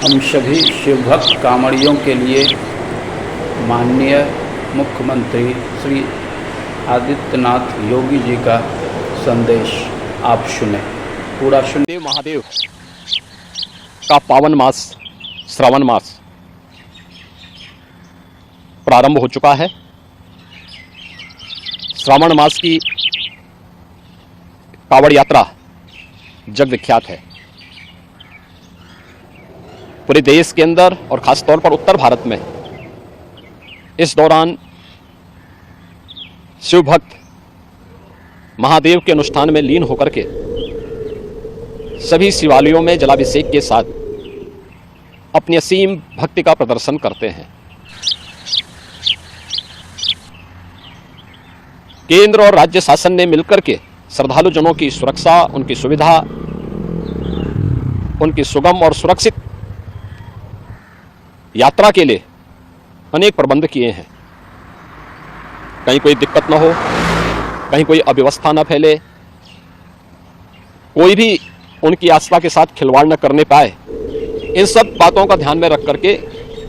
हम सभी शिवभक्त कांवड़ियों के लिए माननीय मुख्यमंत्री श्री आदित्यनाथ योगी जी का संदेश आप सुने, पूरा सुने। देव महादेव का पावन मास श्रावण मास प्रारंभ हो चुका है। श्रावण मास की कावड़ यात्रा जग विख्यात है। पूरे देश के अंदर और खास तौर पर उत्तर भारत में इस दौरान शिव भक्त महादेव के अनुष्ठान में लीन होकर के सभी शिवालयों में जलाभिषेक के साथ अपनी असीम भक्ति का प्रदर्शन करते हैं। केंद्र और राज्य शासन ने मिलकर के श्रद्धालु जनों की सुरक्षा, उनकी सुविधा, उनकी सुगम और सुरक्षित यात्रा के लिए अनेक प्रबंध किए हैं। कहीं कोई दिक्कत न हो, कहीं कोई अव्यवस्था न फैले, कोई भी उनकी आस्था के साथ खिलवाड़ न करने पाए, इन सब बातों का ध्यान में रख करके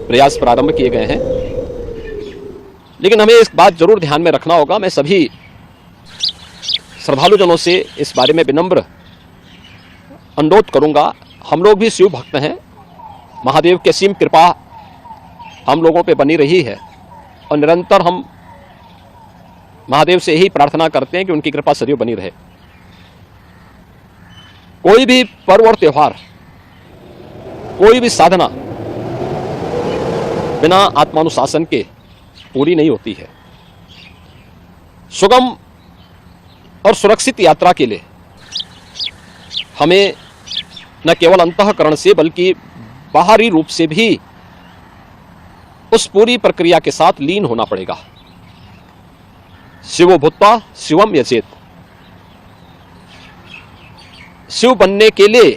प्रयास प्रारंभ किए गए हैं। लेकिन हमें इस बात जरूर ध्यान में रखना होगा, मैं सभी श्रद्धालु जनों से इस बारे में विनम्र अनुरोध करूंगा। हम लोग भी शिव भक्त हैं, महादेव की असीम कृपा हम लोगों पे बनी रही है और निरंतर हम महादेव से यही प्रार्थना करते हैं कि उनकी कृपा सदैव बनी रहे। कोई भी पर्व और त्योहार, कोई भी साधना बिना आत्मानुशासन के पूरी नहीं होती है। सुगम और सुरक्षित यात्रा के लिए हमें न केवल अंतःकरण से बल्कि बाहरी रूप से भी उस पूरी प्रक्रिया के साथ लीन होना पड़ेगा। शिवो भूत्वा शिवम यजेत। शिव बनने के लिए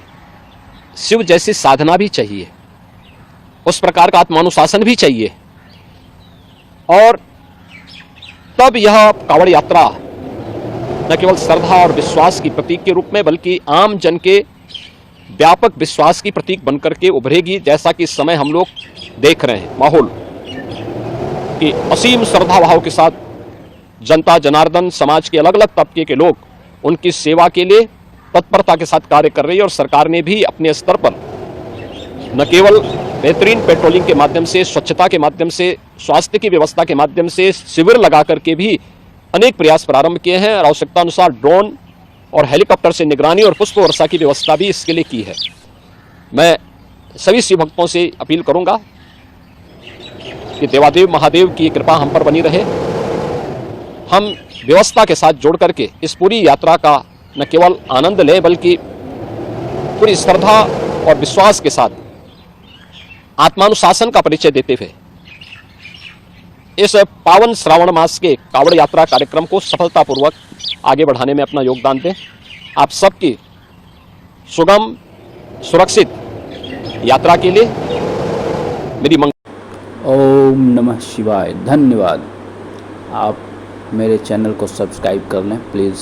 शिव जैसी साधना भी चाहिए, उस प्रकार का आत्मानुशासन भी चाहिए, और तब यह कावड़ यात्रा न केवल श्रद्धा और विश्वास की प्रतीक के रूप में बल्कि आम जन के व्यापक विश्वास की प्रतीक बनकर के उभरेगी। जैसा कि इस समय हम लोग देख रहे हैं माहौल कि असीम श्रद्धा भाव के साथ जनता जनार्दन समाज के अलग अलग तबके के लोग उनकी सेवा के लिए तत्परता के साथ कार्य कर रही है। और सरकार ने भी अपने स्तर पर न केवल बेहतरीन पेट्रोलिंग के माध्यम से, स्वच्छता के माध्यम से, स्वास्थ्य की व्यवस्था के माध्यम से शिविर लगा करके भी अनेक प्रयास प्रारंभ किए हैं और आवश्यकता अनुसार ड्रोन और हेलीकॉप्टर से निगरानी और पुष्प वर्षा की व्यवस्था भी इसके लिए की है। मैं सभी शिव भक्तों से अपील करूंगा कि देवादेव महादेव की कृपा हम पर बनी रहे। हम व्यवस्था के साथ जोड़ करके इस पूरी यात्रा का न केवल आनंद लें बल्कि पूरी श्रद्धा और विश्वास के साथ आत्मानुशासन का परिचय देते हुए इस पावन श्रावण मास के कावड़ यात्रा कार्यक्रम को सफलतापूर्वक आगे बढ़ाने में अपना योगदान दें। आप सबकी सुगम सुरक्षित यात्रा के लिए मेरी ओम नमः शिवाय। धन्यवाद। आप मेरे चैनल को सब्सक्राइब कर लें प्लीज़।